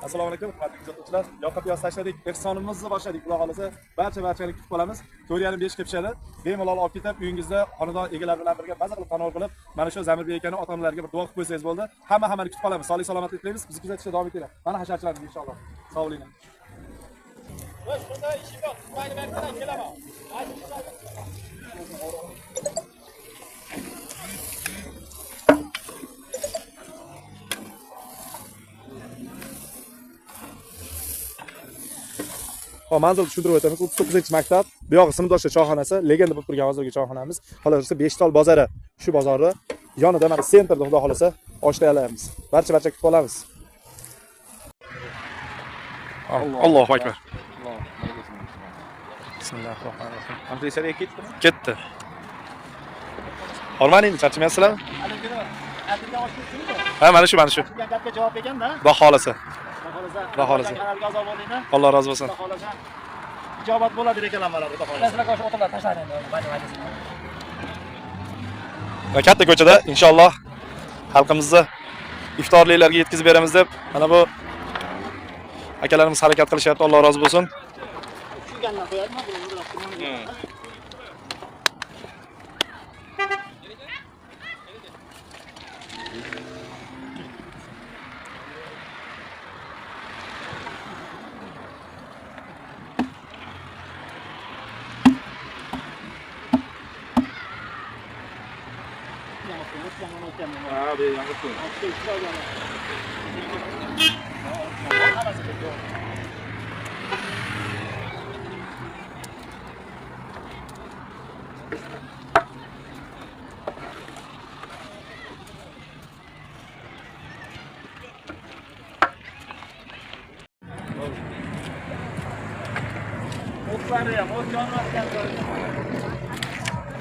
Assalomu alaykum, hurmatli kuzatuvchilar. Yoqib yoz tashladik, ehsonimizni boshladik. Xudo xolasa, barchani kutib qolamiz. 4:30-5 ga pishadi. Bemalol olib ketib, uyingizda xonadon egalari bilan birga maza qilib tanovul qilib, mana shu Zamirbek akaning ota-onalarga bir duo qilib qo'ysangiz bo'ldi. Hammani kutib qolamiz. Sog'lik salomatlik tilaymiz. Bizni kuzatishda davom etinglar. Mana hasharchilarimiz inshaalloh. Sog' bo'ling. Voy, shunda ishim bor. Mayli berkadan kelaman. Hop, manzilni tushuntirib o'taman. 39-maktab. Bu yog'i sinfdoshlar choyxonasi, legenda bo'lib turgan hozirgi choyxonamiz. Qolaversa Beshtol bozori. Shu bozorda yonida mana sentrda xudo xolasa ochlayamiz. Barcha kutib qolamiz. Allohu akbar. Bismillahirrohmanirrohim. Amtrisariya ketdimi? Ketdi. Hormaning, charchamayapsizlarmi? Ha, mana shu. Gapga javob berganda. Xudo xolasa. Xudo xolasa. Alloh rozi bo'lsin. Ijobat bo'ladi reklamalar, xudo xolasa. Sizlarga o'sha o'tirlar tashlaydi endi. Katta ko'chada inshaalloh xalqimizni iftorliklarga yetkazib beramiz deb mana bu akalarimiz harakat qilishyapti. Alloh rozi bo'lsin. Tushungandan qo'yadimi? Abi yanlışsın.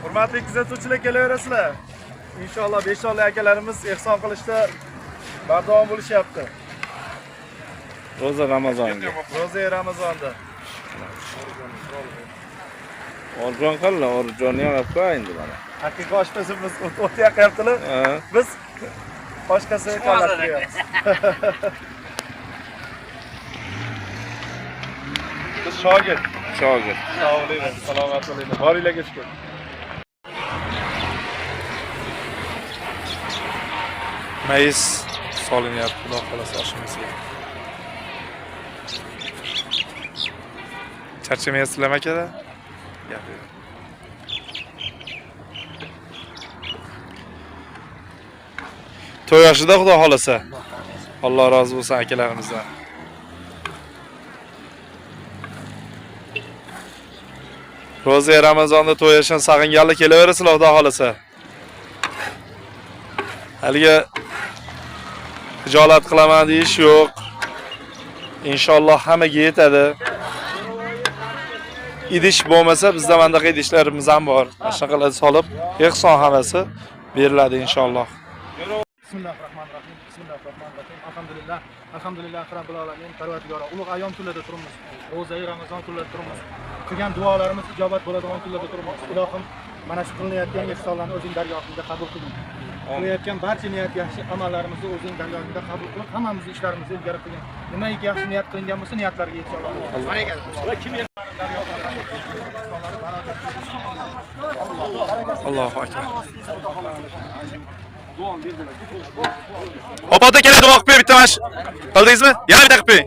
Hurmatli kuzatuvchilar, kelaverasizlar. İnşallah Beshtol akalarimiz ehson qilishda bardavom bo'lishyapti. Roza Ramazonga. Roza Ramazonda. Orjon qalla, orjonni olib qo'y endi mana. Haqiqiy oshpazimiz o'tyaptilar. Biz boshqasiga qo'yamiz. Biz shogird. Sog' bo'ling, salomat bo'ling. Boringlarga shukr. Mayiz solinyapti, xudo xolasa oshimizga. Charchamayapsizlarmi aka? Gap yo'q. To'y yoshida xudo xolasa. Alloh rozi bo'lsin akalarimizdan. Roza Ramazonda to'y yashan sag'inganlar kelaverasizlar xudo xolasa. Haliga hijolat qilaman deyish yo'q. Inshaalloh hammaga yetadi. Idish bo'lmasa bizda bunday idishlarimiz ham bor. Shunaqalar solib, ehson hammasi beriladi inshaalloh. Bismillahirrohmanirrohim. Alhamdulillah. Alhamdulillah robbil alamin. Parvardigora ulug' ayyom kunlarda turibmiz. Ro'za Ramazon kunlarida turibmiz. Qilgan duolarimiz ijobat bo'ladigan kunlarda turibmiz. Ilohim, mana shu qilinayotgan ehsonlarni o'zing dargohingda qabul qilgin. Qilayotgan barcha niyat yaxshi amallarimizni o'zing dargohingda qabul qilib, hammamizni ishlarimizni ilgari qilgin. Nimaiki yaxshi niyat qilingan bo'lsa, niyatlarga yetsin. Allohu akbar. Opata keladi, duo qilib bitta mash. Qildingizmi? Yana bitta qilib qo'ying.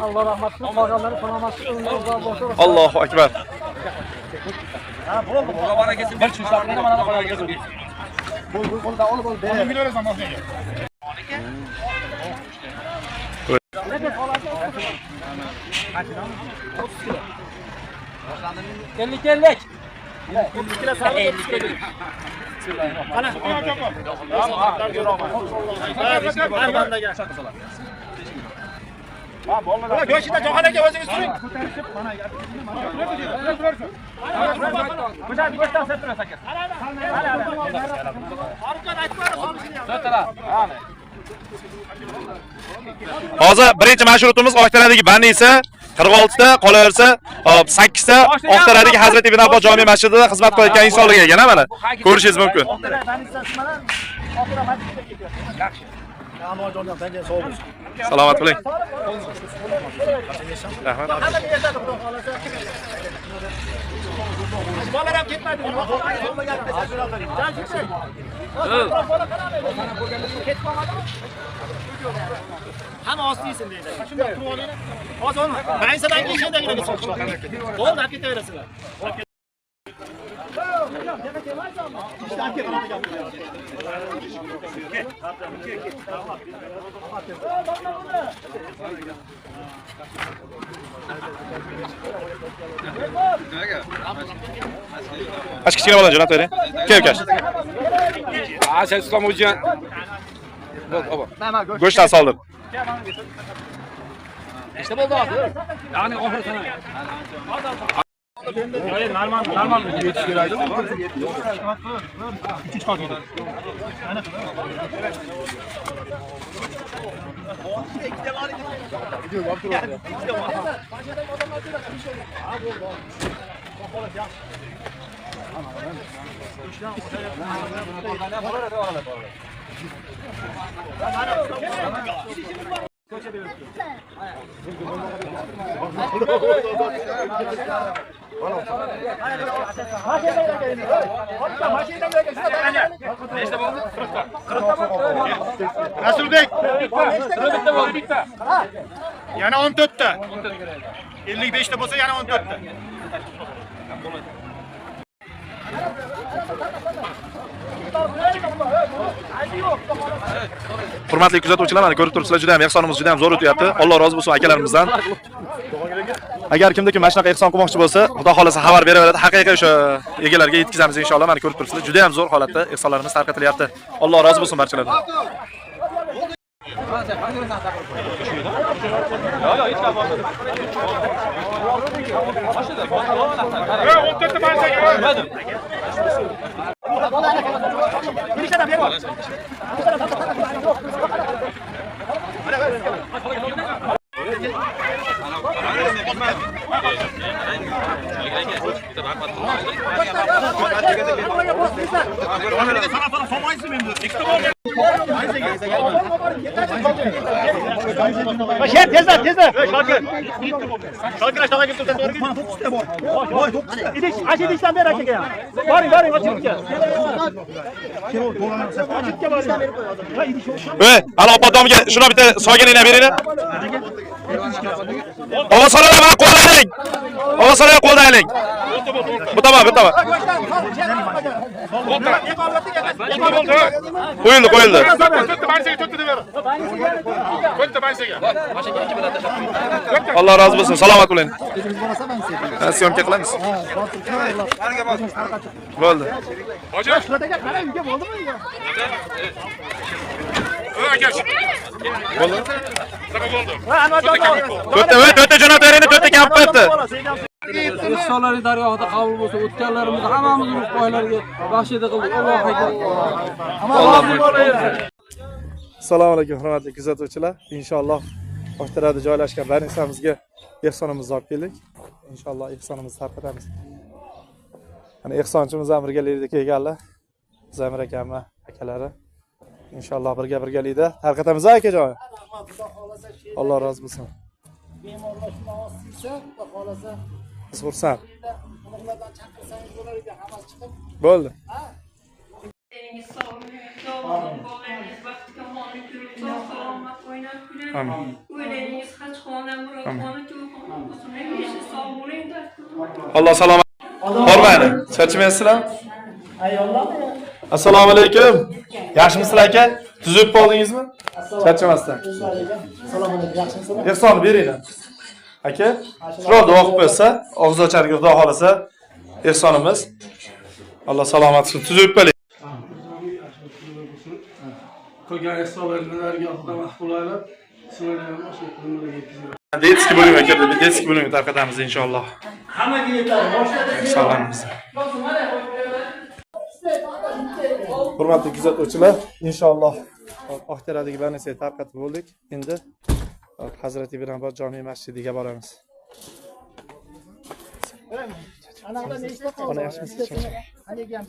Alloh rahmat qilsin, qolganlarni salomat qilsin. Allohu akbar. Ha, bo'ldi. Xudo kelsin. Bir chushlarni mana bu qo'yga kelsin. Bo'ldi, olib bo'ldi. Onu bilamiz namozga. Kellik. 30 kilo sarı 30 kilo. Ana. Ha, bo'lmadi. Go'shida jo'xanaga o'zingiz turing. Ko'tarishib mana Ko'chani go'shdan septirasiz aka. Hozir birinchi marshrutimiz Oqtaradagi Banisa 46 ta, qolaversa 8 ta Oqtaradagi Hazrat Ibn Abbos jome masjidida xizmat qilayotgan insonlarga ekan mana. Ko'rishingiz mumkin. Amojonjon, tanga sog' bo'lsin. Salomat bo'ling. Rahmat. Bolalar ham ketmaydi. Hamma ostiysin deydi. Shunday turib olinglar. Hozir uni bansadan kechingdagilarga so'qishlar. Bo'ldi, olib ketaverasizlar. Aç kichkina bola jo'natib bering. Kel ukash. Sen Islom O'ziyan. Go'shtdan soldir. İşte bo'ldi hozir. Ya'ni oxir sana. Normal. Yetish kerak. Ikkinchi qoldi. Rasulbek. Yana 14 ta. 55 ta bo'lsa yana 14 ta. Hurmatli kuzatuvchilar, mana ko'rib turibsizlar, juda ham ehsonimiz juda ham zo'r o'tyapti. Alloh rozi bo'lsin akalarimizdan. Agar kimda-kim mana shunaqa ehson qilmoqchi bo'lsa, Xudo xolasa xabar beraveradi. Haqiqiy o'sha egalariga yetkazamiz inshaalloh. Mana ko'rib turibsizlar, juda ham zo'r holatda ehsonlarimiz tarqatilyapti. Alloh rozi bo'lsin barchalardan. Başar tezler. Şalkır aşağıya götürsen doğru git. İdiş, aç idişten bir açık ya. Varın açık ya. Açık ya varın. Ey, ana opatomga shuna bitta soyganinglar beringlar. Ovosalar mana qo'llaylik. Ovosalar qo'llaylik. Bu tamam. Qo'yildi. Alloh rozi bo'lsin. Salomat bo'ling. Syomka qilamiz. Bo'ldi. To'rtta jo'nab beringlar, to'rtta kam qo'yibdi. Ehsonlar dargohida qabul bo'lsa, o'tganlarimizni hammamizni boylarga baxshida qildik. Alloh akbar. Assalomu alaykum hurmatli kuzatuvchilar. Inshaalloh Oshtarada joylashgan barchamizga ehsonimizni olib keldik. Inshaalloh ehsonimizni tarqatamiz. Mana ehsonchimiz ham birgalikda kelganlar. Zamir akami, akalari. Inshaalloh birgalikda tarqatamiz akajon. Alloh rozi bo'lsin. Bemorlar shuni ostiysa, xudo xolasa. Xursand. Ulardan chaqirsangiz bo'lar edi, hammasi chiqib. Bo'ldi. Amin. Alloh salomat. Hormaydi. Charchamayapsizlar? Ayollarmi? Assalomu alaykum. Yaxshimisizlar aka? Tuzib qoldingizmi? Charchamasdan. Assalomu alaykum. Yaxshimisizlar? Ehsonni beringlar. Aka, shular duo qilib qo'ysa, og'iz ocharga xudo xolasa ehsonimiz. Alloh salomat qilsin. Tuzib qo'ying. Qolgan ehsonlarni dargohidan mahbulaylar. Sizlarga ham o'sha kunlarga yetkazamiz. Detski bo'ling aka, detski bo'ling tarqatamiz inshaalloh. Hammaga yetadi. Boshida Salomimiz. Hurmatli kuzatuvchilar, inshaalloh Oqteradagi barnasiga tarqatib bo'ldik. Endi Hazrati Ibn jome masjidiga boramiz. Anaqada nechta qoldi? Ana yaxshimisiz? Haligi ham